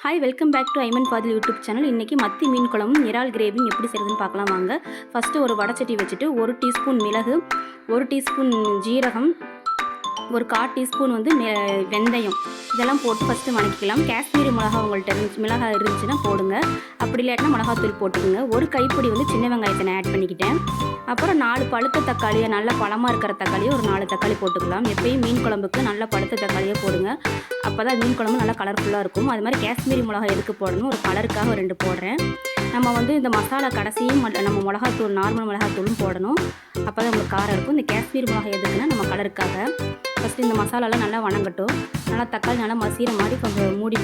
Hi welcome back to Aiman Fathil YouTube channel. இன்றைக்கி மத்தி மீன் குழம்பும் இறால் கிரேவியும் எப்படி செய்கிறதுன்னு பார்க்கலாம் வாங்க. ஃபஸ்ட்டு ஒரு வடைச்சட்டி வச்சுட்டு 1 டீஸ்பூன் மிளகு, 1 டீஸ்பூன் ஜீரகம், ஒரு 1/4 டீஸ்பூன் வெந்தயம் இதெல்லாம் போட்டு ஃபஸ்ட்டு வணக்கிக்கலாம். காஷ்மீரி மிளகா உங்கள்கிட்ட மிளகாய் இருந்துச்சுன்னா போடுங்க, அப்படி இல்லாட்டினா மிளகாத்தூள் போட்டுக்கோங்க. ஒரு கைப்பிடி சின்ன வெங்காயத்தை நான் ஆட் பண்ணிக்கிட்டேன். அப்புறம் 4 பழுத்த தக்காளியை, நல்ல பழமாக இருக்கிற தக்காளியை ஒரு 4 தக்காளி போட்டுக்கலாம். எப்பயும் மீன் குழம்புக்கு நல்ல பழுத்த தக்காளியை போடுங்க, அப்போ தான் மீன் குழம்பு நல்லா கலர்ஃபுல்லாக இருக்கும். அது மாதிரி காஷ்மீரி மிளகா எதுக்கு போடணும், ஒரு கலருக்காக 2 போடுறேன். நம்ம இந்த மசாலா கடைசியும் நம்ம மிளகாத்தூள் நார்மல் மிளகாத்தூளும் போடணும், அப்போ தான் உங்களுக்கு காரம் இருக்கும். இந்த காஷ்மீரி மிளகா எதுக்குன்னா நம்ம கலருக்காக. ஃபஸ்ட்டு இந்த மசாலாலாம் நல்லா வணங்கட்டும். நல்லா தக்காளி நல்லா மசீர மாதிரி கொஞ்சம் மூடி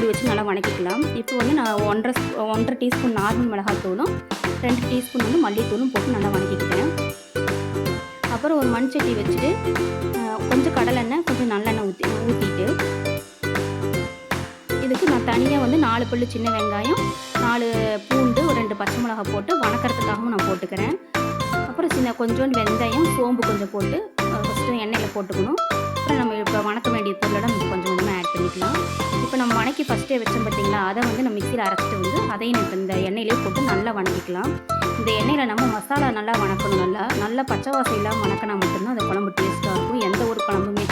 வச்சு நல்லா வணக்கிக்கலாம். இப்போ நான் 1.5 டீஸ்பூன் நார்மல் மிளகாத்தூளும் 2 டீஸ்பூன் மல்லித்தூளும் போட்டு நல்லா வணக்கிக்கிட்டேன். அப்புறம் ஒரு மண் சட்டி வச்சுட்டு கொஞ்சம் கடலெண்ணெய், கொஞ்சம் நல்லெண்ணெய் ஊற்றிட்டு இதுக்கு நான் தனியாக 4 பல்லு சின்ன வெங்காயம், 4 பூண்டு, ஒரு 2 பச்சை மிளகா போட்டு வணக்கிறதுக்காகவும் நான் போட்டுக்கிறேன். அப்புறம் கொஞ்சோண்டு வெந்தயம், சோம்பு கொஞ்சம் போட்டு ஃபஸ்ட்டு எண்ணெயில் போட்டுக்கணும். அப்புறம் நம்ம இப்போ வணக்க வேண்டிய பொருளோட நம்ம கொஞ்சம் ஆட் பண்ணிக்கலாம். இப்போ நம்ம வணக்கி ஃபஸ்ட்டே வச்சோம் பார்த்தீங்களா, அதை நம்ம மிக்சியில் அரைச்சிட்டு அதையும் இப்போ இந்த எண்ணெயிலே போட்டு நல்லா வணக்கிக்கலாம். இந்த எண்ணெயில் நம்ம மசாலா நல்லா வணக்கணும். நல்லா பச்சை வாசம் இல்லாமல் வணக்கினா மட்டும்தான் அந்த குழம்பு டேஸ்ட்டாக இருக்கும். எந்த ஒரு குழம்புமே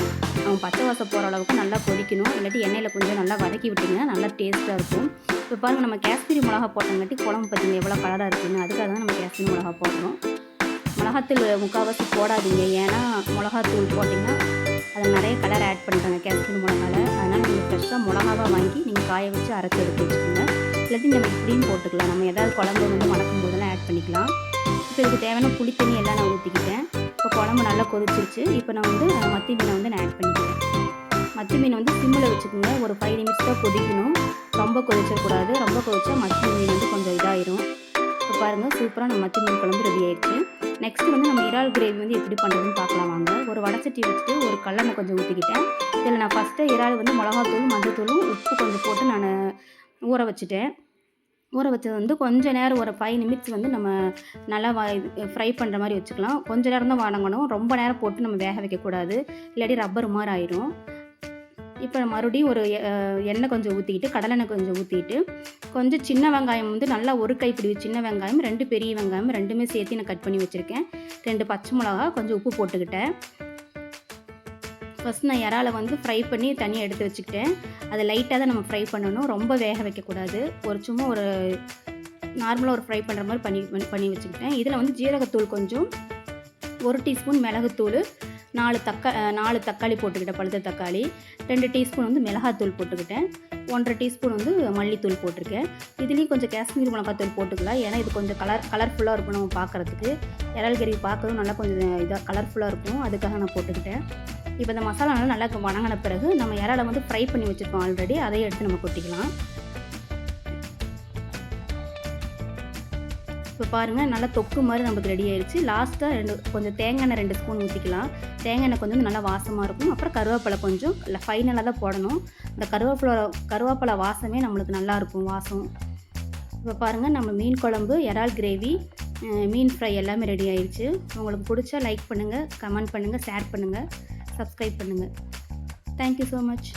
நம்ம பச்சை வாசம் போகிற அளவுக்கு நல்லா கொதிக்கணும், இல்லாட்டி எண்ணெயில் கொஞ்சம் நல்லா வதக்கி விட்டிங்கன்னா நல்லா டேஸ்ட்டாக இருக்கும். இப்போ பாருங்கள், நம்ம காஷ்மீரி மிளகா போட்டங்காட்டி குழம்பு பார்த்தீங்கன்னா எவ்வளோ கலராக இருக்குன்னு, அதுக்காக தான் நம்ம காஷ்மீரி மிளகா போடுறோம். மிளகாத்தூள் முக்கால்வாசி போடாதீங்க, ஏன்னா மிளகாத்தூள் போட்டிங்கன்னா அதில் நிறைய கலர் ஆட் பண்ணிட்டாங்க காஷ்மீரி மிளகாவில். அதனால் நீங்கள் ஃப்ரெஷ்ஷாக மிளகாவாக வாங்கி நீங்கள் காய வச்சு அரைச்சி எடுத்து வச்சுக்கோங்க. இல்லாட்டி நம்ம இப்படியும் போட்டுக்கலாம், நம்ம ஏதாவது குழம்பு வணக்கும் போதெல்லாம் ஆட் பண்ணிக்கலாம். இப்போ இதுக்கு தேவையான புளி தண்ணி எல்லாம் நான் ஊற்றிக்கிட்டேன். இப்போ குழம்பு நல்லா கொதிச்சிருச்சு. இப்போ நான் மத்தி மீனை நான் ஆட் பண்ணிக்கிறேன். மத்தி மீன் சிம்மில் வச்சுக்கோங்க. ஒரு 5 நிமிஷம் தான் கொதிக்கணும், ரொம்ப கொதிச்சிடக்கூடாது. ரொம்ப கொதிச்சா மத்தி மீன் கொஞ்சம் இதாயிரும். இப்போ பாருங்கள், சூப்பராக நம்ம மத்தி மீன் குழம்பு ரெடி ஆயிடுச்சு. நெக்ஸ்ட்டு நம்ம இறால் கிரேவி எப்படி பண்ணுறதுன்னு பார்க்கலாம் வாங்க. ஒரு வடைச்சட்டி வச்சுட்டு ஒரு கல்லெண்ணெய் கொஞ்சம் ஊற்றிக்கிட்டேன். இதில் நான் ஃபஸ்ட்டு இறால் மிளகாத்தூளும் மஞ்சத்தூளும் உப்பு கொஞ்சம் போட்டு நான் ஊற வச்சுட்டேன். ஊற வச்சது கொஞ்சம் நேரம், ஒரு 5 நிமிட்ஸ் நம்ம நல்லா ஃப்ரை பண்ணுற மாதிரி வச்சுக்கலாம். கொஞ்சம் நேரம் தான் வணங்கணும், ரொம்ப நேரம் போட்டு நம்ம வேக வைக்கக்கூடாது, இல்லாட்டி ரப்பர் மாதிரி ஆயிரும். இப்போ மறுபடியும் ஒரு எண்ணெய் கொஞ்சம் ஊற்றிக்கிட்டு, கடலெண்ணெய் கொஞ்சம் ஊற்றிட்டு, கொஞ்சம் சின்ன வெங்காயம் நல்லா ஒரு கைப்பிடி சின்ன வெங்காயம், 2 பெரிய வெங்காயம் ரெண்டுமே சேர்த்து நான் கட் பண்ணி வச்சுருக்கேன். 2 பச்சை மிளகா, கொஞ்சம் உப்பு போட்டுக்கிட்டேன். ஃபஸ்ட் நான் இறாலை ஃப்ரை பண்ணி தனியாக எடுத்து வச்சுக்கிட்டேன். அதை லைட்டாக தான் நம்ம ஃப்ரை பண்ணணும், ரொம்ப வேக வைக்கக்கூடாது. சும்மா ஒரு நார்மலாக ஒரு ஃப்ரை பண்ணுற மாதிரி பண்ணி வச்சுக்கிட்டேன். இதில் ஜீரகத்தூள் கொஞ்சம், 1 டீஸ்பூன் மிளகுத்தூள், 4 தக்காளி போட்டுக்கிட்டேன், பழுத்த தக்காளி, 2 டீஸ்பூன் மிளகாத்தூள் போட்டுக்கிட்டேன், 1.5 டீஸ்பூன் மல்லித்தூள் போட்டிருக்கேன். இதுலேயும் கொஞ்சம் காஷ்மீரி மிளகாத்தூள் போட்டுக்கலாம், ஏன்னா இது கொஞ்சம் கலர்ஃபுல்லாக இருக்கும் நம்ம பார்க்குறதுக்கு. இறால் கறி பார்க்கவும் நல்லா கொஞ்சம் இதாக கலர்ஃபுல்லாக இருக்கும், அதுக்காக நான் போட்டுக்கிட்டேன். இப்போ இந்த மசாலா நல்லா வணங்கின பிறகு நம்ம இறாலை ஃப்ரை பண்ணி வச்சுருக்கோம் ஆல்ரெடி, அதையும் எடுத்து நம்ம கொட்டிக்கலாம். இப்போ பாருங்கள், நல்லா தொக்கு மாதிரி நமக்கு ரெடி ஆயிடுச்சு. லாஸ்ட்டாக கொஞ்சம் தேங்காய் எண்ணெய் 2 ஸ்பூன் ஊற்றிக்கலாம். தேங்காய் எண்ணெய் கொஞ்சம் நல்லா வாசமாக இருக்கும். அப்புறம் கருவேப்பிலை கொஞ்சம் ஃபைனலாக தான் போடணும். இந்த கருவேப்பிலை வாசமே நம்மளுக்கு நல்லாயிருக்கும் வாசம். இப்போ பாருங்கள், நம்ம மீன் குழம்பு, இறால் கிரேவி, மீன் ஃப்ரை எல்லாமே ரெடி ஆயிடுச்சு. உங்களுக்கு பிடிச்சா லைக் பண்ணுங்கள், கமெண்ட் பண்ணுங்கள், ஷேர் பண்ணுங்கள், சப்ஸ்கிரைப் பண்ணுங்கள். Thank you so much.